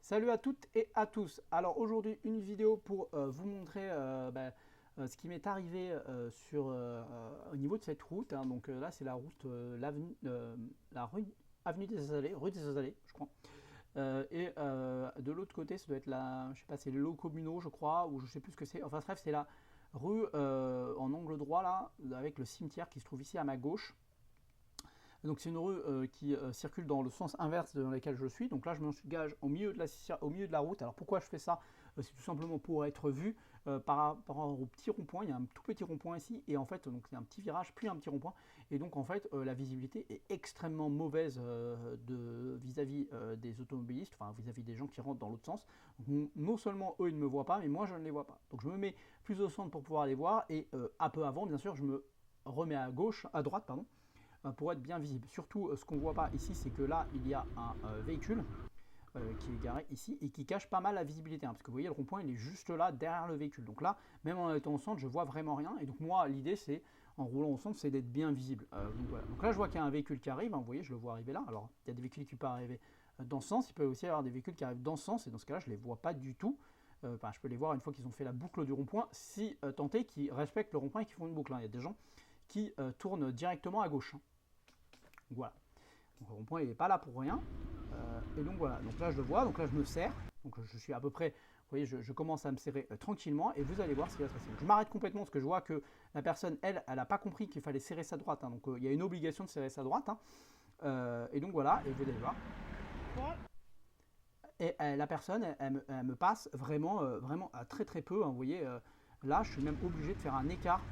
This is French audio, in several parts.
Salut à toutes et à tous. Alors aujourd'hui une vidéo pour vous montrer ce qui m'est arrivé au niveau de cette route, hein. Donc là c'est la route, la rue, avenue des Azalées, rue des Azalées je crois. De l'autre côté ça doit être la, je sais pas, c'est les lots communaux je crois, ou je sais plus ce que c'est. Enfin bref, c'est la rue en angle droit là, avec le cimetière qui se trouve ici à ma gauche. Donc c'est une rue qui circule dans le sens inverse dans lequel je suis. Donc là je m'engage au milieu de la route. Alors pourquoi je fais ça? C'est tout simplement pour être vu par rapport au petit rond-point. Il y a un tout petit rond-point ici et en fait donc c'est un petit virage puis un petit rond-point. Et donc en fait la visibilité est extrêmement mauvaise vis-à-vis des automobilistes, enfin vis-à-vis des gens qui rentrent dans l'autre sens. Donc, non seulement eux ils ne me voient pas, mais moi je ne les vois pas. Donc je me mets plus au centre pour pouvoir les voir et un peu avant bien sûr je me remets à gauche, à droite pardon, pour être bien visible. Surtout, ce qu'on ne voit pas ici, c'est que là, il y a un véhicule qui est garé ici et qui cache pas mal la visibilité, hein, parce que vous voyez, le rond-point, il est juste là, derrière le véhicule. Donc là, même en étant au centre, je vois vraiment rien. Et donc moi, l'idée, c'est, en roulant au centre, c'est d'être bien visible. Donc, voilà. Donc là, je vois qu'il y a un véhicule qui arrive, hein, vous voyez, je le vois arriver là. Alors, il y a des véhicules qui peuvent arriver dans ce sens, il peut aussi y avoir des véhicules qui arrivent dans ce sens, et dans ce cas-là, je ne les vois pas du tout. Enfin, je peux les voir une fois qu'ils ont fait la boucle du rond-point, si tant est qu'ils respectent le rond-point et qu'ils font une boucle, hein. Il y a des gens qui tournent directement à gauche, hein. Donc voilà. Donc le rond-point il n'est pas là pour rien. Et donc voilà, donc là je le vois, donc là je me serre. Donc je suis à peu près, vous voyez, je commence à me serrer tranquillement et vous allez voir ce qui va se passer. Donc, je m'arrête complètement parce que je vois que la personne, elle n'a pas compris qu'il fallait serrer sa droite, hein. Donc il y a une obligation de serrer sa droite, hein. Et donc voilà, et vous allez voir. Et la personne, elle me passe vraiment, vraiment à très très peu, hein. Vous voyez, là je suis même obligé de faire un écart.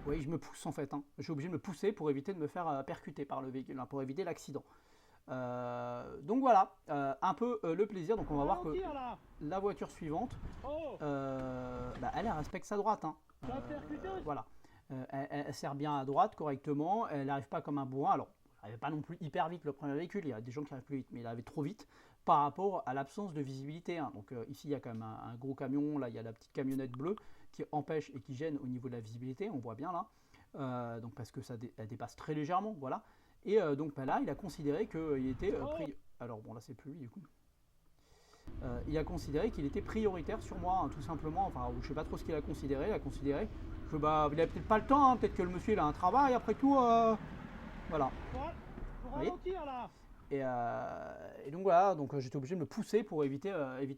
Oui, je me pousse en fait, hein. Je suis obligé de me pousser pour éviter de me faire percuter par le véhicule, hein, pour éviter l'accident. Donc voilà, un peu le plaisir. Donc on va voir que la voiture suivante, elle respecte sa droite, hein. Voilà. Elle sert bien à droite correctement, elle n'arrive pas comme un bourrin. Alors, elle n'arrivait pas non plus hyper vite le premier véhicule, il y a des gens qui arrivent plus vite, mais il arrivait trop vite par rapport à l'absence de visibilité, hein. Donc ici il y a quand même un gros camion, là il y a la petite camionnette bleue qui empêche et qui gêne au niveau de la visibilité, on voit bien là. Donc parce que elle dépasse très légèrement, voilà. Et donc là il a considéré qu'il était alors bon là c'est plus lui du coup. Il a considéré qu'il était prioritaire sur moi, hein, tout simplement. Enfin, je sais pas trop ce qu'il a considéré. Il a considéré que il avait peut-être pas le temps, hein, peut-être que le monsieur il a un travail après tout. Voilà. Et donc voilà, donc j'étais obligé de me pousser pour éviter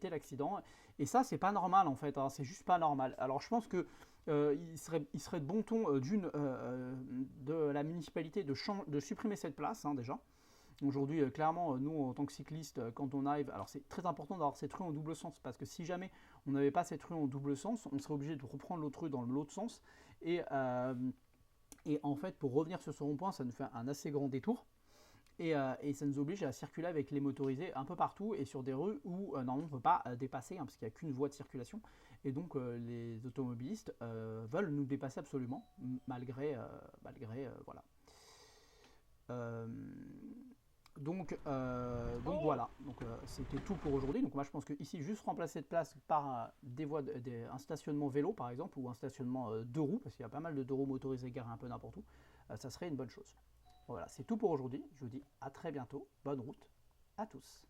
l'accident. Et ça, c'est pas normal en fait, hein, c'est juste pas normal. Alors je pense que il serait de bon ton de la municipalité de supprimer cette place, hein, déjà. Aujourd'hui, clairement, nous, en tant que cyclistes, quand on arrive, alors c'est très important d'avoir cette rue en double sens, parce que si jamais on n'avait pas cette rue en double sens, on serait obligé de reprendre l'autre rue dans l'autre sens. Et en fait, pour revenir sur ce rond-point, ça nous fait un assez grand détour. Et ça nous oblige à circuler avec les motorisés un peu partout et sur des rues où normalement on ne peut pas dépasser, hein, parce qu'il n'y a qu'une voie de circulation. Et donc les automobilistes veulent nous dépasser absolument, malgré voilà. Euh, donc voilà, donc c'était tout pour aujourd'hui. Donc moi je pense que ici juste remplacer cette place par un stationnement vélo par exemple, ou un stationnement deux roues, parce qu'il y a pas mal de deux roues motorisées garées un peu n'importe où, ça serait une bonne chose. Voilà, c'est tout pour aujourd'hui. Je vous dis à très bientôt. Bonne route à tous.